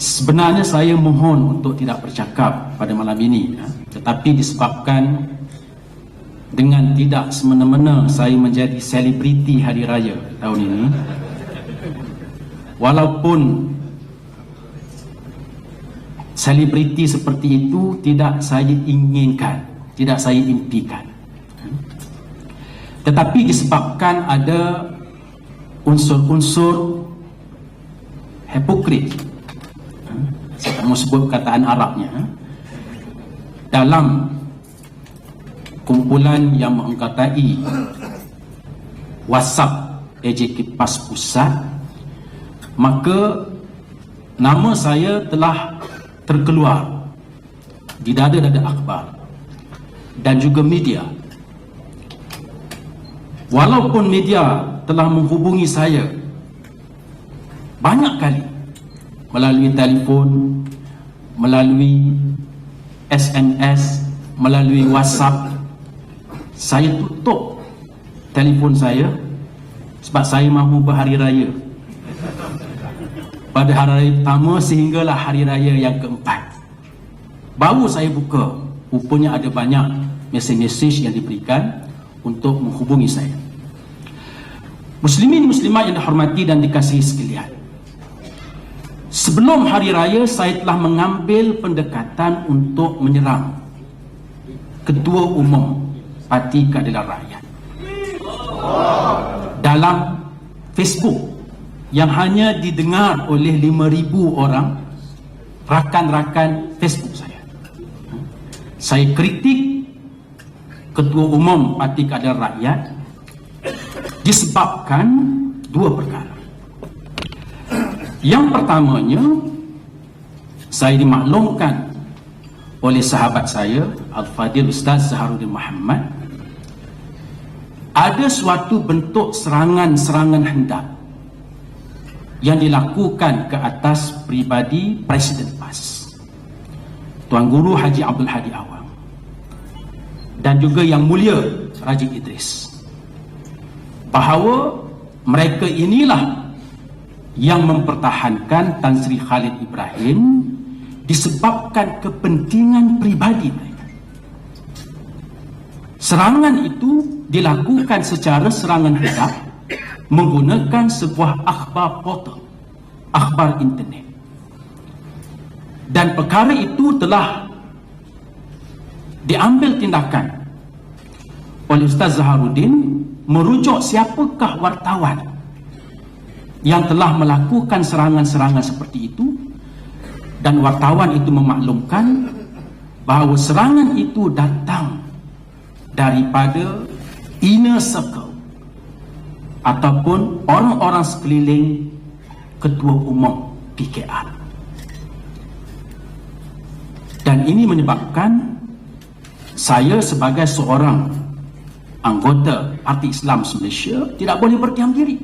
Sebenarnya saya mohon untuk tidak bercakap pada malam ini, tetapi disebabkan dengan tidak semena-mena saya menjadi selebriti hari raya tahun ini, walaupun selebriti seperti itu tidak saya inginkan, tidak saya impikan, tetapi disebabkan ada unsur-unsur hipokrit, saya tak mau sebut perkataan Arabnya, dalam kumpulan yang mengangkatai WhatsApp AJK PAS Pusat, maka nama saya telah terkeluar di dada-dada akhbar dan juga media. Walaupun media telah menghubungi saya banyak kali melalui telefon, melalui SMS, melalui WhatsApp, saya tutup telefon saya sebab saya mahu berhari raya pada hari raya pertama sehinggalah hari raya yang keempat. Baru saya buka, rupanya ada banyak mesej-mesej yang diberikan untuk menghubungi saya. Muslimin muslimat yang dihormati dan dikasihi sekalian, sebelum hari raya saya telah mengambil pendekatan untuk menyerang Ketua Umum Parti Keadilan Rakyat dalam Facebook yang hanya didengar oleh 5,000 orang rakan-rakan Facebook saya. Saya kritik Ketua Umum Parti Keadilan Rakyat disebabkan dua perkara. Yang pertamanya, saya dimaklumkan oleh sahabat saya Al-Fadil Ustaz Zaharuddin Muhammad ada suatu bentuk serangan-serangan hendak yang dilakukan ke atas pribadi Presiden PAS Tuan Guru Haji Abdul Hadi Awang dan juga Yang Mulia Raji Idris, bahawa mereka inilah yang mempertahankan Tan Sri Khalid Ibrahim disebabkan kepentingan pribadi mereka. Serangan itu dilakukan secara serangan hendak menggunakan sebuah akhbar portal, akhbar internet. Dan perkara itu telah diambil tindakan oleh Ustaz Zaharuddin merujuk siapakah wartawan yang telah melakukan serangan-serangan seperti itu, dan wartawan itu memaklumkan bahawa serangan itu datang daripada inner circle ataupun orang-orang sekeliling Ketua Umum PKR. Dan ini menyebabkan saya sebagai seorang anggota Parti Islam Malaysia tidak boleh berdiam diri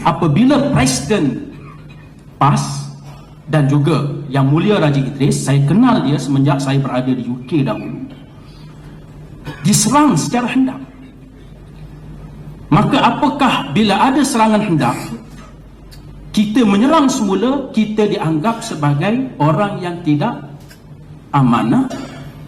apabila Presiden PAS dan juga Yang Mulia Raji Idris, saya kenal dia semenjak saya berada di UK dahulu, diserang secara hendak. Maka apakah bila ada serangan hendak, kita menyerang semula, kita dianggap sebagai orang yang tidak amanah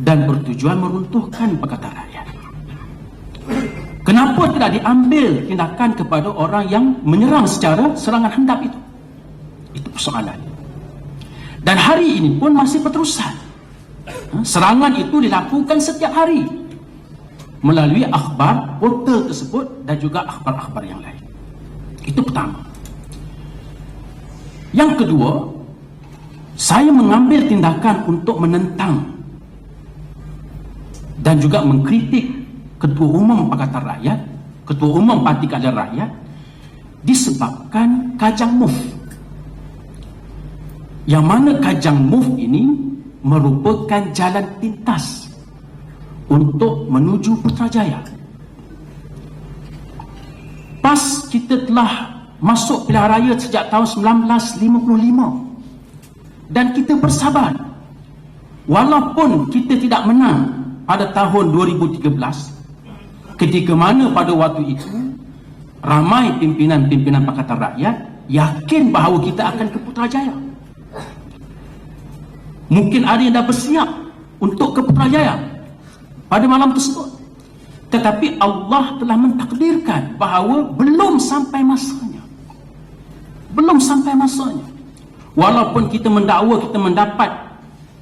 dan bertujuan meruntuhkan Pakatan Rakyat? Kenapa tidak diambil tindakan kepada orang yang menyerang secara serangan hendak itu? Itu persoalan. Dan hari ini pun masih berterusan. Serangan itu dilakukan setiap hari melalui akhbar portal tersebut dan juga akhbar-akhbar yang lain. Itu pertama. Yang kedua, saya mengambil tindakan untuk menentang dan juga mengkritik Ketua Umum Pakatan Rakyat, Ketua Umum Parti Keadilan Rakyat, disebabkan Kajang Move. Yang mana Kajang Move ini merupakan jalan pintas untuk menuju Putrajaya. PAS kita telah masuk pilihan raya sejak tahun 1955 dan kita bersabar. Walaupun kita tidak menang pada tahun 2013, ketika mana pada waktu itu ramai pimpinan-pimpinan Pakatan Rakyat yakin bahawa kita akan ke Putrajaya. Mungkin ada yang dah bersiap untuk ke Putrajaya pada malam tersebut. Tetapi Allah telah mentakdirkan bahawa belum sampai masanya. Belum sampai masanya. Walaupun kita mendakwa kita mendapat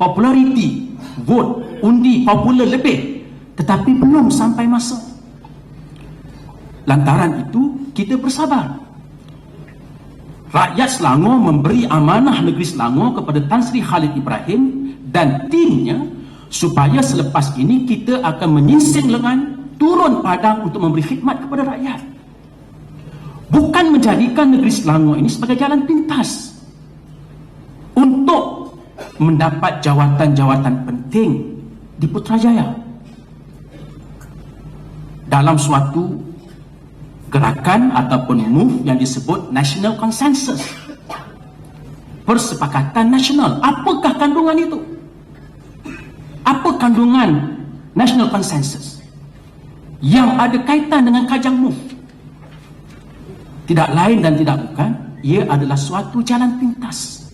populariti, vote, undi popular lebih, tetapi belum sampai masa. Lantaran itu kita bersabar. Rakyat Selangor memberi amanah negeri Selangor kepada Tan Sri Khalid Ibrahim dan timnya supaya selepas ini kita akan menyingsing lengan, turun padang untuk memberi khidmat kepada rakyat. Bukan menjadikan negeri Selangor ini sebagai jalan pintas untuk mendapat jawatan-jawatan penting di Putrajaya dalam suatu gerakan ataupun move yang disebut national consensus, persepakatan nasional. Apakah kandungan itu? Apa kandungan national consensus yang ada kaitan dengan Kajang Move? Tidak lain dan tidak bukan, ia adalah suatu jalan pintas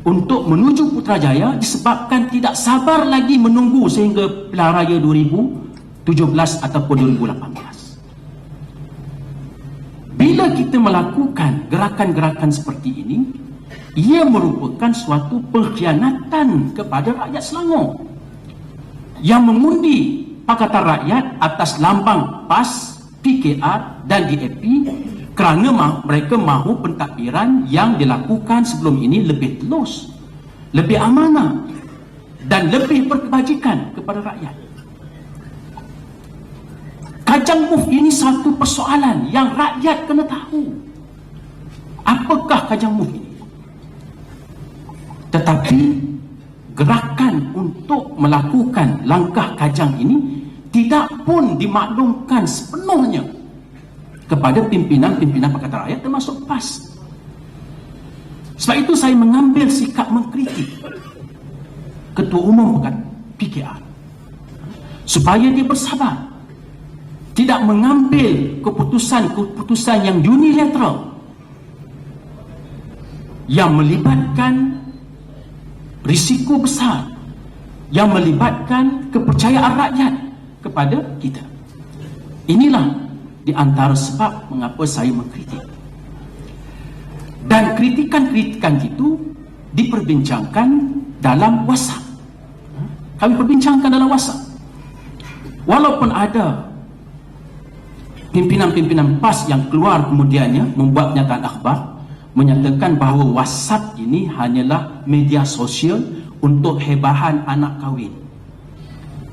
untuk menuju Putrajaya, disebabkan tidak sabar lagi menunggu sehingga pilihan raya 2017 ataupun 2018. Bila kita melakukan gerakan-gerakan seperti ini, ia merupakan suatu pengkhianatan kepada rakyat Selangor yang mengundi Pakatan Rakyat atas lambang PAS, PKR dan DAP kerana mereka mahu pentadbiran yang dilakukan sebelum ini lebih telus, lebih amanah dan lebih berkebajikan kepada rakyat. Kajang Move ini satu persoalan yang rakyat kena tahu. Apakah Kajang Move ini? Tetapi gerakan untuk melakukan langkah Kajang ini tidak pun dimaklumkan sepenuhnya kepada pimpinan-pimpinan Pakatan Rakyat termasuk PAS. Sebab itu saya mengambil sikap mengkritik Ketua Umum PKR supaya dia bersabar, tidak mengambil keputusan-keputusan yang unilateral yang melibatkan risiko besar, yang melibatkan kepercayaan rakyat kepada kita. Inilah di antara sebab mengapa saya mengkritik. Dan kritikan-kritikan itu diperbincangkan dalam WhatsApp. Kami perbincangkan dalam WhatsApp. Walaupun ada pimpinan-pimpinan PAS yang keluar kemudiannya membuat pernyataan akhbar menyatakan bahawa WhatsApp ini hanyalah media sosial untuk hebahan anak kahwin,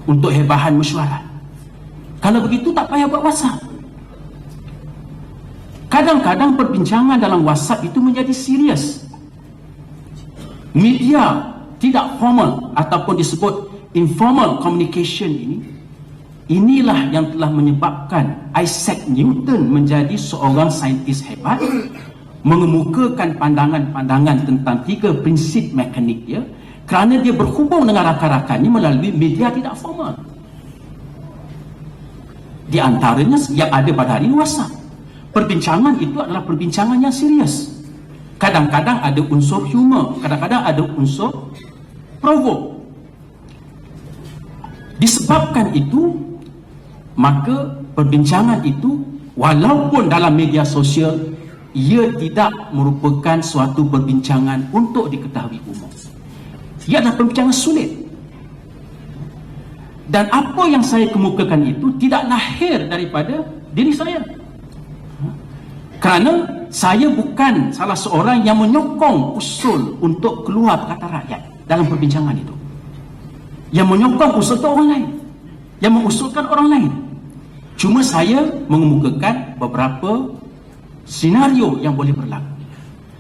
untuk hebahan mesyuarat. Kalau begitu tak payah buat WhatsApp. Kadang-kadang perbincangan dalam WhatsApp itu menjadi serius. Media tidak formal ataupun disebut informal communication ini, inilah yang telah menyebabkan Isaac Newton menjadi seorang saintis hebat, mengemukakan pandangan-pandangan tentang 3 prinsip mekanik dia, kerana dia berhubung dengan rakan-rakannya melalui media tidak formal. Di antaranya yang ada pada hari ini WhatsApp. Perbincangan itu adalah perbincangan yang serius. Kadang-kadang ada unsur humor, kadang-kadang ada unsur provoke. Disebabkan itu, maka perbincangan itu walaupun dalam media sosial, ia tidak merupakan suatu perbincangan untuk diketahui umum. Ia adalah perbincangan sulit. Dan apa yang saya kemukakan itu tidak lahir daripada diri saya. Kerana saya bukan salah seorang yang menyokong usul untuk keluar Pakatan Rakyat dalam perbincangan itu. Yang menyokong usul itu orang lain, yang mengusulkan orang lain. Cuma saya mengemukakan beberapa senario yang boleh berlaku.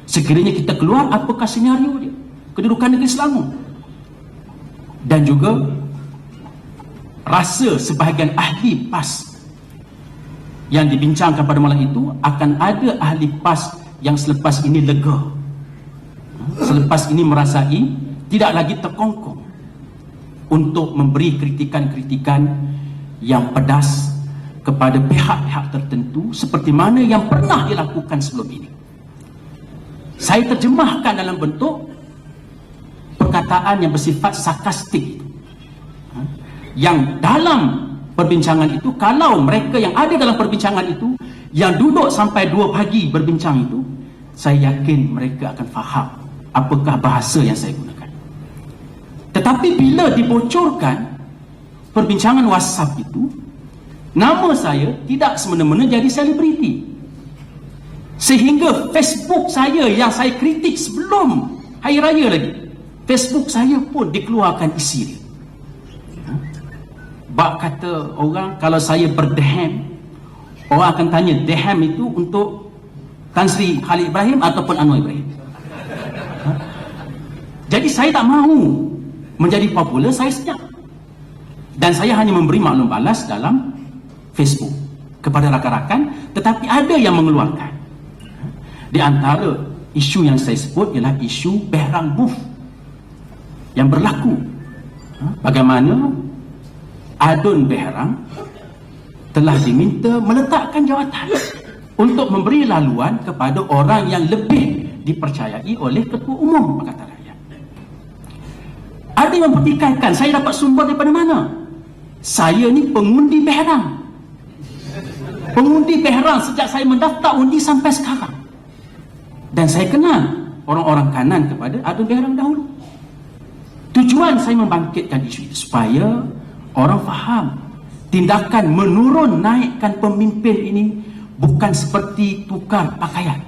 Sekiranya kita keluar, apakah senario dia? Kedudukan negeri Selangor. Dan juga rasa sebahagian ahli PAS yang dibincangkan pada malam itu, akan ada ahli PAS yang selepas ini lega, selepas ini merasai tidak lagi terkongkong untuk memberi kritikan-kritikan yang pedas kepada pihak-pihak tertentu seperti mana yang pernah dilakukan sebelum ini. Saya terjemahkan dalam bentuk perkataan yang bersifat sarkastik. Yang dalam perbincangan itu, kalau mereka yang ada dalam perbincangan itu, yang duduk sampai 2 pagi berbincang itu, saya yakin mereka akan faham apakah bahasa yang saya gunakan. Tetapi bila dibocorkan perbincangan WhatsApp itu, nama saya tidak semena-mena jadi selebriti. Sehingga Facebook saya yang saya kritik sebelum Hari Raya lagi, Facebook saya pun dikeluarkan isi dia. Bak kata orang, kalau saya berdeham, orang akan tanya deham itu untuk Tan Sri Khalid Ibrahim ataupun Anwar Ibrahim. Jadi saya tak mahu menjadi popular, saya senyap. Dan saya hanya memberi maklum balas dalam Facebook kepada rakan-rakan, tetapi ada yang mengeluarkan. Di antara isu yang saya sebut ialah isu Behran Booth yang berlaku. Bagaimana Adun Behran telah diminta meletakkan jawatan untuk memberi laluan kepada orang yang lebih dipercayai oleh Ketua Umum Pakatan Rakyat. Ada yang mempertikaikan, saya dapat sumber daripada mana? Saya ni pengundi Behran. Pengundi Behran sejak saya mendaftar undi sampai sekarang. Dan saya kenal orang-orang kanan kepada Adun Behran dahulu. Tujuan saya membangkitkan isu itu supaya orang faham tindakan menurun naikkan pemimpin ini bukan seperti tukar pakaian.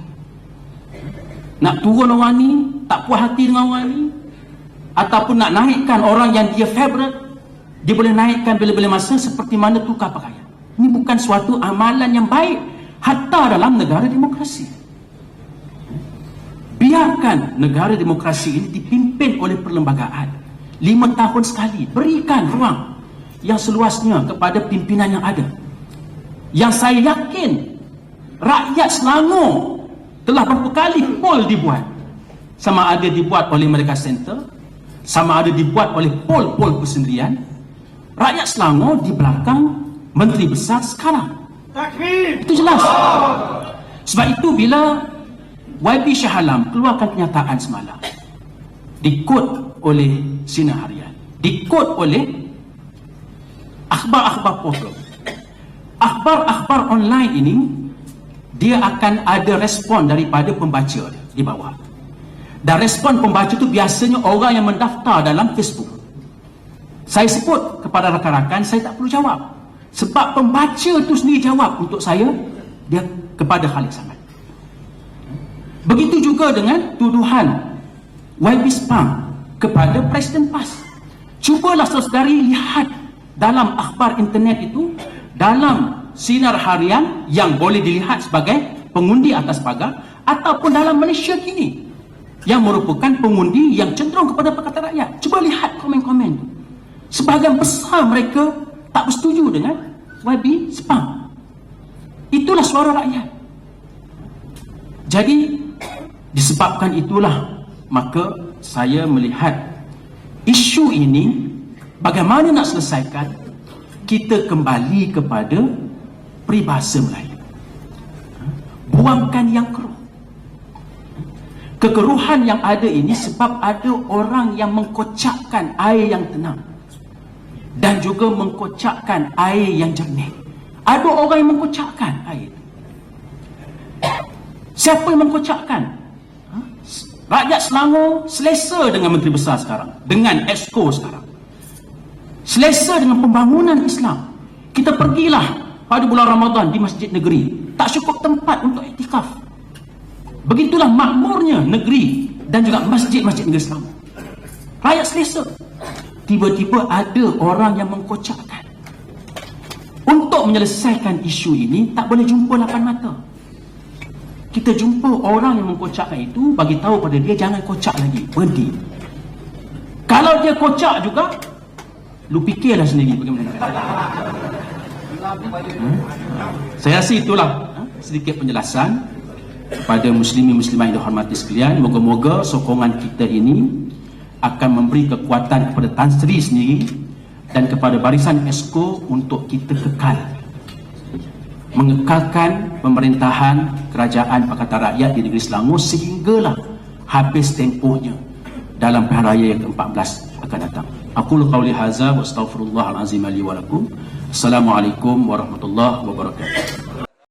Nak turun orang ni, tak puas hati dengan orang ni, ataupun nak naikkan orang yang dia favourite, dia boleh naikkan bila-bila masa seperti mana tukar pakaian. Ini bukan suatu amalan yang baik hatta dalam negara demokrasi. Biarkan negara demokrasi ini dipimpin oleh perlembagaan 5 tahun sekali. Berikan ruang yang seluasnya kepada pimpinan yang ada. Yang saya yakin rakyat Selangor telah berapa kali poll dibuat. Sama ada dibuat oleh Merdeka Center, sama ada dibuat oleh poll-poll persendirian. Rakyat Selangor di belakang Menteri Besar sekarang. Takbir! Itu jelas. Sebab itu bila YB Shah Alam keluarkan kenyataan semalam, dikut oleh Sinar Harian, dikut oleh akhbar-akhbar portal, akhbar-akhbar online ini, dia akan ada respon daripada pembaca di bawah. Dan respon pembaca itu biasanya orang yang mendaftar dalam Facebook. Saya sebut kepada rakan-rakan, saya tak perlu jawab. Sebab pembaca itu sendiri jawab untuk saya, dia kepada Khalid Samad. Begitu juga dengan tuduhan YB Spam kepada Presiden PAS. Cubalah saudari lihat dalam akhbar internet itu, dalam Sinar Harian yang boleh dilihat sebagai pengundi atas pagar, ataupun dalam Malaysia kini yang merupakan pengundi yang cenderung kepada Pakatan Rakyat. Cuba lihat komen-komen itu. Sebahagian besar mereka tak bersetuju dengan YB Spam. Itulah suara rakyat. Jadi disebabkan itulah maka saya melihat isu ini bagaimana nak selesaikan, kita kembali kepada peribahasa Melayu. Buangkan yang keruh. Kekeruhan yang ada ini sebab ada orang yang mengkocakkan air yang tenang dan juga mengkocakkan air yang jernih. Ada orang yang mengkocakkan air. Siapa yang mengkocakkan? Rakyat Selangor selesa dengan Menteri Besar sekarang, dengan Exco sekarang, selesa dengan pembangunan Islam. Kita pergilah pada bulan Ramadan di Masjid Negeri, tak cukup tempat untuk iktikaf. Begitulah makmurnya negeri dan juga masjid-masjid negeri Selangor. Rakyat selesa. Tiba-tiba ada orang yang mengkocakkan. Untuk menyelesaikan isu ini tak boleh jumpa lapan mata. Kita jumpa orang yang mengkocakkan itu, bagi tahu pada dia jangan kocak lagi, berhenti. Kalau dia kocak juga, lu fikirlah sendiri bagaimana. Saya rasa itulah sedikit penjelasan kepada muslimin-muslimah yang dihormati sekalian. Moga-moga sokongan kita ini akan memberi kekuatan kepada Tan Sri sendiri dan kepada barisan Exco untuk kita kekal mengekalkan pemerintahan kerajaan Pakatan Rakyat di negeri Selangor sehinggalah habis tempohnya dalam pilihan raya yang ke-14 akan datang. Aqulu qawli hadza wa astaghfirullahal azim li wa lakum. Assalamualaikum warahmatullahi wabarakatuh.